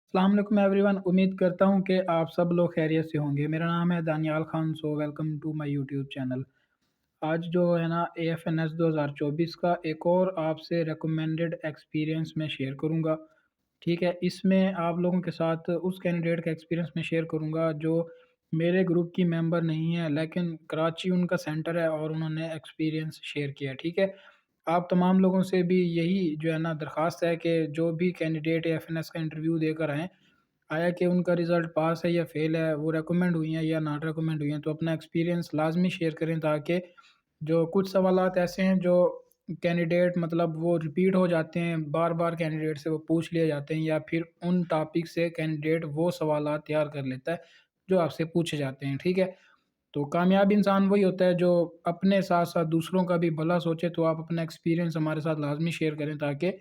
अस्सलाम वालेकुम एवरीवन। उम्मीद करता हूँ कि आप सब लोग खैरियत से होंगे। मेरा नाम है Daniyal Khan. Welcome to my YouTube channel. आज जो है ना AFNS 2024 का एक और आपसे रिकमेंडेड एक्सपीरियंस मैं शेयर करूँगा। ठीक है, इसमें आप लोगों के साथ उस कैंडिडेट का एक्सपीरियंस मैं शेयर करूँगा जो मेरे ग्रुप की मेंबर नहीं है, लेकिन कराची उनका सेंटर है और उन्होंने एक्सपीरियंस शेयर किया। ठीक है, आप तमाम लोगों से भी यही जो है ना दरख्वास्त है कि जो भी कैंडिडेट AFNS का इंटरव्यू देकर आएँ, आया कि उनका रिज़ल्ट पास है या फ़ेल है, वो रिकमेंड हुई हैं या नॉट रिकमेंड हुई हैं, तो अपना एक्सपीरियंस लाज़मी शेयर करें ताकि जो कुछ सवालात ऐसे हैं जो कैंडिडेट मतलब वो रिपीट हो जाते हैं, बार-बार कैंडिडेट से वो पूछ लिए जाते हैं या फिर उन टॉपिक से कैंडिडेट वो सवालात तैयार कर लेता है, जो आपसे पूछे जाते हैं, ठीक है? तो कामयाब इंसान वही होता है जो अपने साथ-साथ दूसरों का भी भला सोचे, तो आप अपना एक्सपीरियंस हमारे साथ लाज़मी शेयर करें ताकि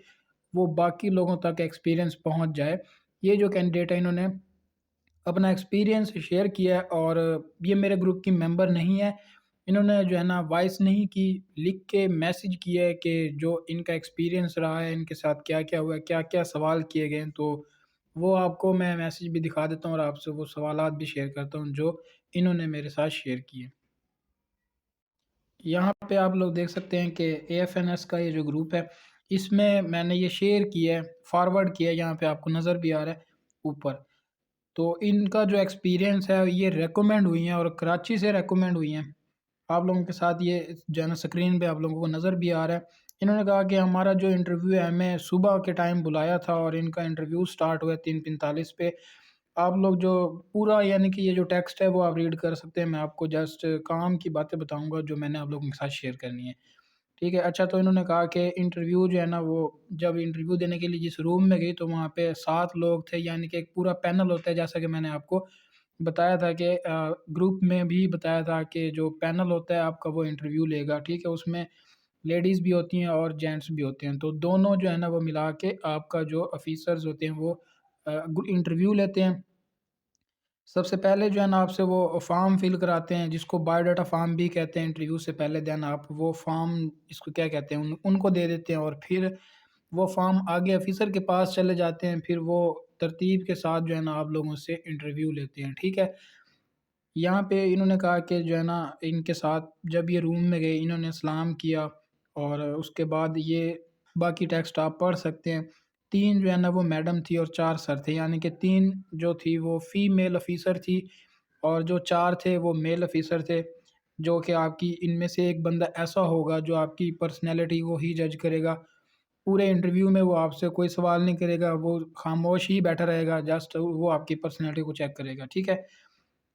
वो बाकी लोगों तक एक्सपीरियंस पहुँच जाए। ये जो कैंडिडेट है इन्होंने अपना एक्सपीरियंस शेयर किया है और ये मेरे ग्रुप की मेंबर नहीं है। इन्होंने जो है ना वॉइस नहीं की, लिख के मैसेज किया है कि जो इनका एक्सपीरियंस रहा है, इनके साथ क्या-क्या हुआ है, क्या-क्या सवाल किए गए हैं। तो वो आपको मैं मैसेज भी दिखा देता हूँ और आपसे वो सवालात भी शेयर करता हूँ जो इन्होंने मेरे साथ शेयर किए। यहाँ पे आप लोग देख सकते हैं कि AFNS का ये जो ग्रुप है, इसमें मैंने ये शेयर किया है, फॉरवर्ड किया है, यहाँ पे आपको नज़र भी आ रहा है ऊपर। तो इनका जो एक्सपीरियंस है ये रिकमेंड हुई हैं और कराची से रिकमेंड हुई हैं। आप लोगों के साथ ये जो है ना स्क्रीन पे आप लोगों को नज़र भी आ रहा है। इन्होंने कहा कि हमारा जो इंटरव्यू है हमें सुबह के टाइम बुलाया था और इनका इंटरव्यू स्टार्ट हुआ 3:45 पे। आप लोग जो पूरा यानी कि ये जो टेक्स्ट है वो आप रीड कर सकते हैं। मैं आपको जस्ट काम की बातें बताऊँगा जो मैंने आप लोगों के साथ शेयर करनी है। ठीक है, अच्छा, तो इन्होंने कहा कि इंटरव्यू जो है ना वो जब इंटरव्यू देने के लिए जिस रूम में गई तो वहाँ पे 7 लोग थे, यानी कि एक पूरा पैनल होता है जैसा कि मैंने आपको बताया था कि ग्रुप में भी बताया था कि जो पैनल होता है आपका वो इंटरव्यू लेगा, ठीक है? उसमें लेडीज़ भी होती हैं और जेंट्स भी होते हैं, तो दोनों जो है ना वो मिला के आपका जो ऑफ़िसर्स होते हैं वो इंटरव्यू लेते हैं। सबसे पहले जो है ना आपसे वो फॉर्म फिल कराते हैं जिसको बायोडाटा फॉर्म भी कहते हैं इंटरव्यू से पहले, देन आप वो फॉर्म इसको क्या कहते हैं उनको दे देते हैं और फिर वो फॉर्म आगे ऑफिसर के पास चले जाते हैं, फिर वो तरतीब के साथ जो है ना आप लोगों से इंटरव्यू लेते हैं, ठीक है? यहाँ पे इन्होंने कहा कि जो है ना इनके साथ जब ये रूम में गए इन्होंने सलाम किया और उसके बाद ये बाकी टेक्स्ट आप पढ़ सकते हैं। 3 जो है ना वो मैडम थी और 4 सर थे, यानी कि 3 जो थी वो फीमेल ऑफ़िसर थी और जो 4 थे वो मेल ऑफ़िसर थे, जो कि आपकी इनमें से एक बंदा ऐसा होगा जो आपकी पर्सनैलिटी को ही जज करेगा। पूरे इंटरव्यू में वो आपसे कोई सवाल नहीं करेगा, वो खामोश ही बैठा रहेगा, जस्ट वो आपकी पर्सनैलिटी को चेक करेगा, ठीक है?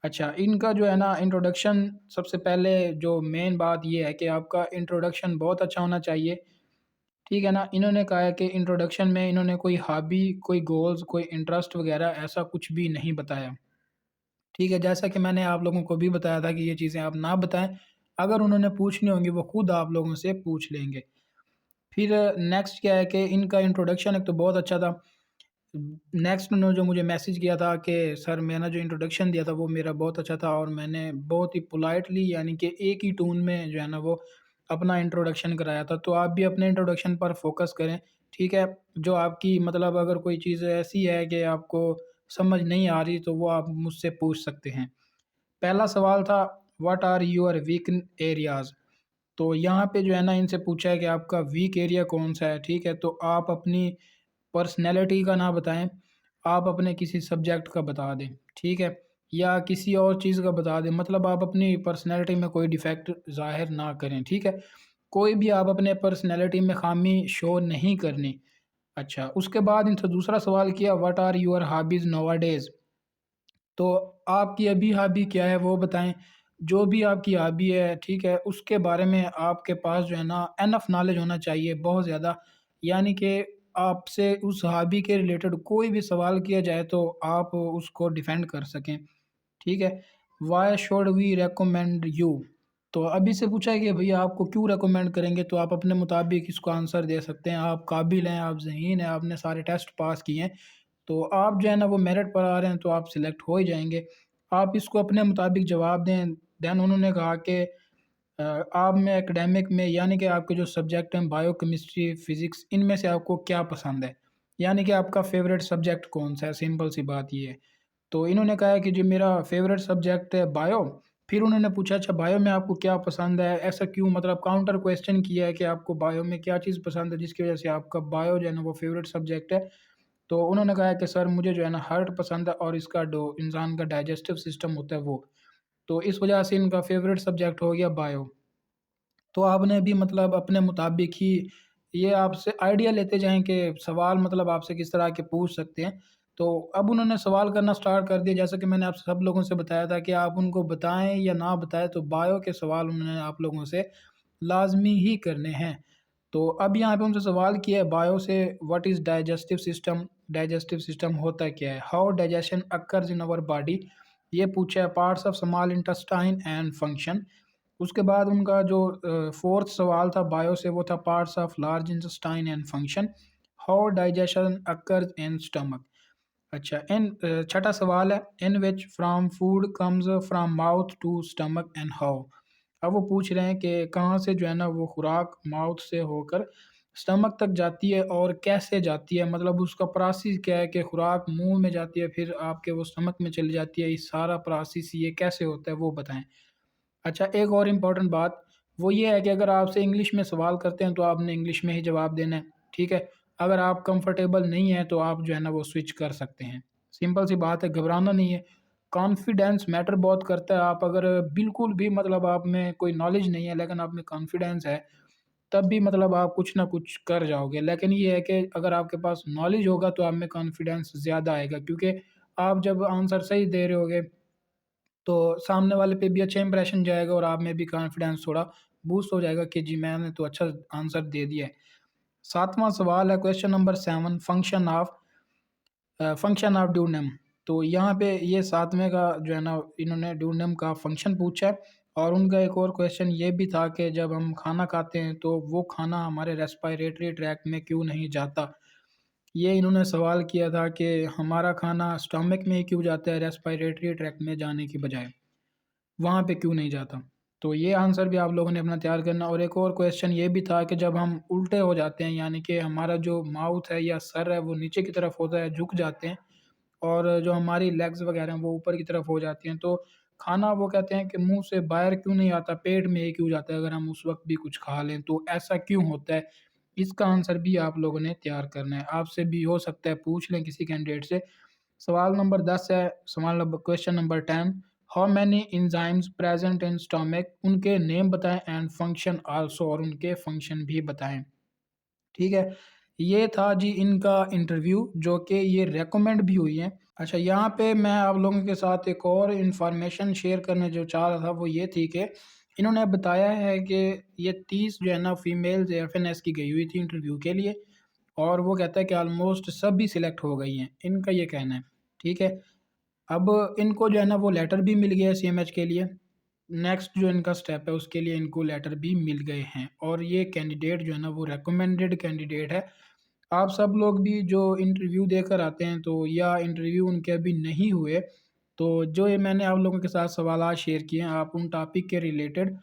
अच्छा, इनका जो है ना इंट्रोडक्शन सबसे पहले जो मेन बात ये है कि आपका इंट्रोडक्शन बहुत अच्छा होना चाहिए, ठीक है ना? इन्होंने कहा है कि इंट्रोडक्शन में इन्होंने कोई हॉबी, कोई गोल्स, कोई इंटरेस्ट वगैरह ऐसा कुछ भी नहीं बताया, ठीक है? जैसा कि मैंने आप लोगों को भी बताया था कि ये चीज़ें आप ना बताएँ, अगर उन्होंने पूछनी होंगी वो खुद आप लोगों से पूछ लेंगे। फिर नेक्स्ट क्या है कि इनका इंट्रोडक्शन एक तो बहुत अच्छा था। नेक्स्ट उन्होंने जो मुझे मैसेज किया था कि सर मैंने जो इंट्रोडक्शन दिया था वो मेरा बहुत अच्छा था और मैंने बहुत ही पोलाइटली यानी कि एक ही टोन में जो है ना वो अपना इंट्रोडक्शन कराया था। तो आप भी अपने इंट्रोडक्शन पर फ़ोकस करें, ठीक है? जो आपकी मतलब अगर कोई चीज़ ऐसी है कि आपको समझ नहीं आ रही तो वो आप मुझसे पूछ सकते हैं। पहला सवाल था what are your weak areas? तो यहाँ पे जो है ना इनसे पूछा है कि आपका वीक एरिया कौन-सा है, ठीक है? तो आप अपनी पर्सनैलिटी का ना बताएँ, आप अपने किसी सब्जेक्ट का बता दें, ठीक है? या किसी और चीज़ का बता दें, मतलब आप अपनी पर्सनैलिटी में कोई डिफेक्ट ज़ाहिर ना करें, ठीक है? कोई भी आप अपने पर्सनैलिटी में ख़ामी शो नहीं करनी। अच्छा, उसके बाद इनसे दूसरा सवाल किया what are your hobbies nowadays? तो आपकी अभी हॉबी क्या है वो बताएँ। जो भी आपकी हॉबी है, ठीक है, उसके बारे में आपके पास जो है ना इनफ नॉलेज होना चाहिए बहुत ज़्यादा। यानी कि आपसे उस हॉबी के रिलेटेड कोई भी सवाल किया जाए तो आप उसको डिफेंड कर सकें, ठीक है। Why should we recommend you? तो अभी से पूछा है कि भैया आपको क्यों रिकमेंड करेंगे, तो आप अपने मुताबिक इसको आंसर दे सकते हैं। आप काबिल हैं, आप ज़हीन हैं, आपने सारे टेस्ट पास किए हैं, तो आप जो है ना वो मेरिट पर आ रहे हैं तो आप सिलेक्ट हो ही जाएँगे। आप इसको अपने मुताबिक जवाब दें। देन उन्होंने कहा कि आप में एकेडमिक में यानी कि आपके जो सब्जेक्ट हैं बायो, केमिस्ट्री, फिज़िक्स, इनमें से आपको क्या पसंद है? यानी कि आपका फ़ेवरेट सब्जेक्ट कौन-सा है? सिंपल सी बात ये है। तो इन्होंने कहा है कि जी मेरा फ़ेवरेट सब्जेक्ट है बायो। फिर उन्होंने पूछा अच्छा बायो में आपको क्या पसंद है? ऐसा क्यों? मतलब काउंटर क्वेश्चन किया है कि आपको बायो में क्या चीज़ पसंद है जिसकी वज़ह से आपका बायो जो है ना वो फ़ेवरेट सब्जेक्ट है? तो उन्होंने कहा है कि सर मुझे जो है ना हार्ट पसंद है और इसका जो इंसान का डाइजेस्टिव सिस्टम होता है वो। तो इस वज़ह से इनका फ़ेवरेट सब्जेक्ट हो गया बायो। तो आपने भी मतलब अपने मुताबिक ही ये आपसे आइडिया लेते जाएँ कि सवाल मतलब आपसे किस तरह के पूछ सकते हैं। तो अब उन्होंने सवाल करना स्टार्ट कर दिया जैसा कि मैंने आप सब लोगों से बताया था कि आप उनको बताएँ या ना बताएँ तो बायो के सवाल उन्होंने आप लोगों से लाज़मी ही करने हैं। तो अब यहाँ पे उनसे सवाल किया है बायो से what is digestive system? Digestive system होता क्या है? How digestion occurs in our body? ये पूछा है parts of small intestine and function. उसके बाद उनका जो 4th सवाल था बायो से वो था parts of large intestine and function, how digestion occurs in stomach. अच्छा छठा सवाल है in which from food comes from mouth to stomach and how. अब वो पूछ रहे हैं कि कहाँ से जो है ना वो खुराक माउथ से होकर स्टमक तक जाती है और कैसे जाती है, मतलब उसका प्रोसेस क्या है कि खुराक मुंह में जाती है फिर आपके वो स्टमक में चली जाती है, इस सारा प्रोसेस ये कैसे होता है वो बताएं। अच्छा, एक और इम्पोर्टेंट बात, वो ये है कि अगर आपसे इंग्लिश में सवाल करते हैं, तो आपने इंग्लिश में ही जवाब देना है, ठीक है? अगर आप कंफर्टेबल नहीं हैं, तो आप जो है ना वो स्विच कर सकते हैं। सिंपल सी बात है, घबराना नहीं है। कॉन्फिडेंस मैटर बहुत करता है, आप अगर बिल्कुल भी मतलब आप में कोई नॉलेज नहीं है, लेकिन आप में कॉन्फिडेंस है, तब भी मतलब आप कुछ ना कुछ कर जाओगे। लेकिन ये है कि अगर आपके पास नॉलेज होगा, तो आप में कॉन्फिडेंस ज़्यादा आएगा क्योंकि आप जब आंसर सही दे रहे होगे तो सामने वाले पे भी अच्छा इंप्रेशन जाएगा और आप में भी कॉन्फिडेंस थोड़ा बूस्ट हो जाएगा कि जी मैंने तो अच्छा आंसर दे दिया है। 7वाँ सवाल है क्वेश्चन नंबर 7 फंक्शन ऑफ ड्यूनेम। तो यहाँ पे ये 7वें का जो है ना इन्होंने ड्यूनेम का फंक्शन पूछा है और उनका एक और क्वेश्चन ये भी था कि जब हम खाना खाते हैं तो वो खाना हमारे रेस्पिरेटरी ट्रैक्ट में क्यों नहीं जाता? ये इन्होंने सवाल किया था कि हमारा खाना स्टमक में ही क्यों जाता है रेस्पिरेटरी ट्रैक्ट में जाने की बजाय? वहाँ पे क्यों नहीं जाता? तो ये आंसर भी आप लोगों ने अपना तैयार करना और एक और क्वेश्चन ये भी था कि जब हम उल्टे हो जाते हैं यानी कि हमारा जो माउथ है या सर है वो नीचे की तरफ होता है, झुक जाते हैं और जो हमारी लेग्स वगैरह हैं वो ऊपर की तरफ हो जाती हैं, तो खाना वो कहते हैं कि मुँह से बाहर क्यों नहीं आता, पेट में ही क्यों जाता है अगर हम उस वक़्त भी कुछ खा लें, तो ऐसा क्यों होता है? इसका आंसर भी आप लोगों ने तैयार करना है। आपसे भी हो सकता है पूछ लें किसी कैंडिडेट से। सवाल नंबर 10 है, सवाल number question number 10, how many enzymes present in stomach? उनके नेम बताएँ एंड फंक्शन आल्सो, और उनके फंक्शन भी बताएँ। ठीक है? ये था जी इनका इंटरव्यू जो कि ये रिकमेंड भी हुई है। अच्छा, यहाँ पे मैं आप लोगों के साथ एक और इन्फॉर्मेशन शेयर करने जो चाह रहा था वो ये थी कि इन्होंने बताया है कि ये 30 जो है ना फीमेल्स एफएनएस की गई हुई थी इंटरव्यू के लिए और वो कहता है कि ऑलमोस्ट सभी सिलेक्ट हो गई हैं, इनका ये कहना है, ठीक है? अब इनको जो है ना वो लेटर भी मिल गया है सीएमएच के लिए। नेक्स्ट जो इनका स्टेप है उसके लिए इनको लेटर भी मिल गए हैं और ये कैंडिडेट जो है ना वो रिकमेंडेड कैंडिडेट है। आप सब लोग भी जो इंटरव्यू देकर आते हैं तो या इंटरव्यू उनके अभी नहीं हुए, तो जो ये मैंने आप लोगों के साथ सवालात शेयर किए हैं आप उन टॉपिक के रिलेटेड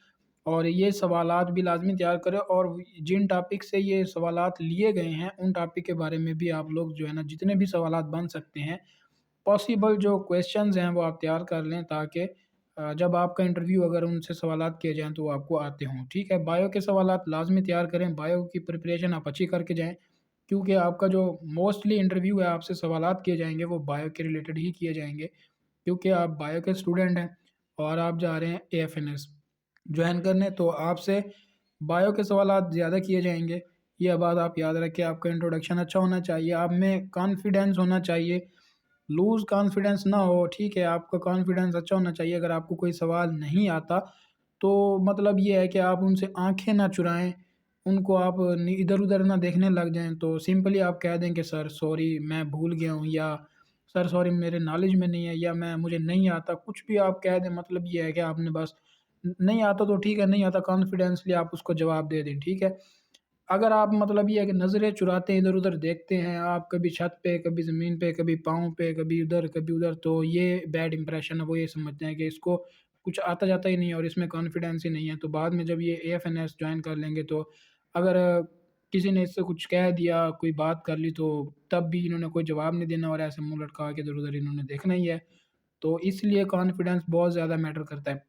और ये सवालात भी लाज़मी तैयार करें और जिन टॉपिक से ये सवालात लिए गए हैं उन टॉपिक के बारे में भी आप लोग जो है ना जितने भी सवालात बन सकते हैं पॉसिबल जो क्वेश्चंस हैं वो आप तैयार कर लें ताकि जब आपका इंटरव्यू अगर उनसे सवालात किए जाएँ तो वो आपको आते हों, ठीक है? बायो के सवालात लाज़मी तैयार करें, बायो की प्रिपरेशन आप अच्छी करके जाएँ क्योंकि आपका जो मोस्टली इंटरव्यू है आपसे सवालात किए जाएँगे वो बायो के रिलेटेड ही किए जाएँगे क्योंकि आप बायो के स्टूडेंट हैं और आप जा रहे हैं एएफएनएस जॉइन करने, तो आपसे बायो के सवालात ज़्यादा किए जाएँगे। ये बात आप याद रखें, आपका इंट्रोडक्शन अच्छा होना चाहिए, आप में कॉन्फिडेंस होना चाहिए, लूज़ कॉन्फिडेंस ना हो, ठीक है? आपका कॉन्फिडेंस अच्छा होना चाहिए, अगर आपको कोई सवाल नहीं आता, तो मतलब ये है कि आप उनसे आँखें ना चुराएँ, उनको आप नि इधर-उधर ना देखने लग जाएँ, तो सिंपली आप कह दें कि सर सॉरी मैं भूल गया हूँ या सर सॉरी मेरे नॉलेज में नहीं है या मैं मुझे नहीं आता, कुछ भी आप कह दें मतलब ये है कि आपने बस नहीं आता तो ठीक है, नहीं आता कॉन्फिडेंसली आप उसको जवाब दे दें, ठीक है? अगर आप मतलब ये है कि नज़रें चुराते हैं, इधर-उधर देखते हैं, आप कभी छत पे, कभी ज़मीन पे, कभी पाँव पे, कभी उधर, कभी उधर, तो ये बैड इंप्रेशन है। वो ये समझते हैं कि इसको कुछ आता-जाता ही नहीं है और इसमें कॉन्फिडेंस ही नहीं है। तो बाद में जब ये एएफएनएस जॉइन कर लेंगे तो अगर किसी ने इससे कुछ कह दिया, कोई बात कर ली तो तब भी इन्होंने कोई जवाब नहीं देना और ऐसे मुँह लटका के इधर-उधर इन्होंने देखना ही है। तो इसलिए कॉन्फिडेंस बहुत ज़्यादा मैटर करता है।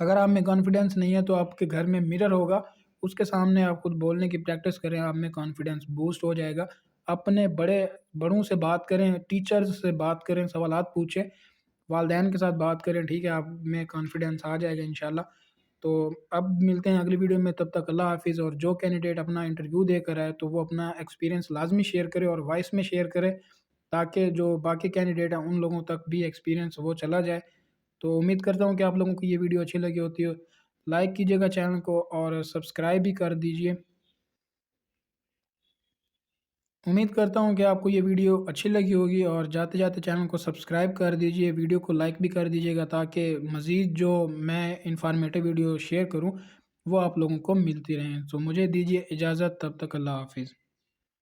अगर आप में कॉन्फिडेंस नहीं है तो आपके घर में मिरर होगा, उसके सामने आप खुद बोलने की प्रैक्टिस करें, आप में कॉन्फिडेंस बूस्ट हो जाएगा। अपने बड़ों से बात करें, टीचर्स से बात करें, सवालात पूछें, वालदैन के साथ बात करें, ठीक है? आप में कॉन्फिडेंस आ जाएगा इंशाल्लाह। तो अब मिलते हैं अगली वीडियो में, तब तक अल्लाह हाफ़िज़। और जो कैंडिडेट अपना इंटरव्यू देकर आए, तो वो अपना एक्सपीरियंस लाज़मी शेयर करे और वॉइस में शेयर करे, ताकि जो बाकी कैंडिडेट हैं, उन लोगों तक भी एक्सपीरियंस वो चला जाए। तो उम्मीद करता हूँ कि आप लोगों को ये वीडियो अच्छी लगी होती हो। लाइक कीजिएगा चैनल को और सब्सक्राइब भी कर दीजिए। उम्मीद करता हूँ कि आपको ये वीडियो अच्छी लगी होगी और जाते-जाते चैनल को सब्सक्राइब कर दीजिए, वीडियो को लाइक भी कर दीजिएगा ताकि मज़ीद जो मैं इन्फॉर्मेटिव वीडियो शेयर करूँ, वो आप लोगों को मिलती रहें। तो मुझे दीजिए इजाज़त, तब तक अल्लाह हाफ़िज़।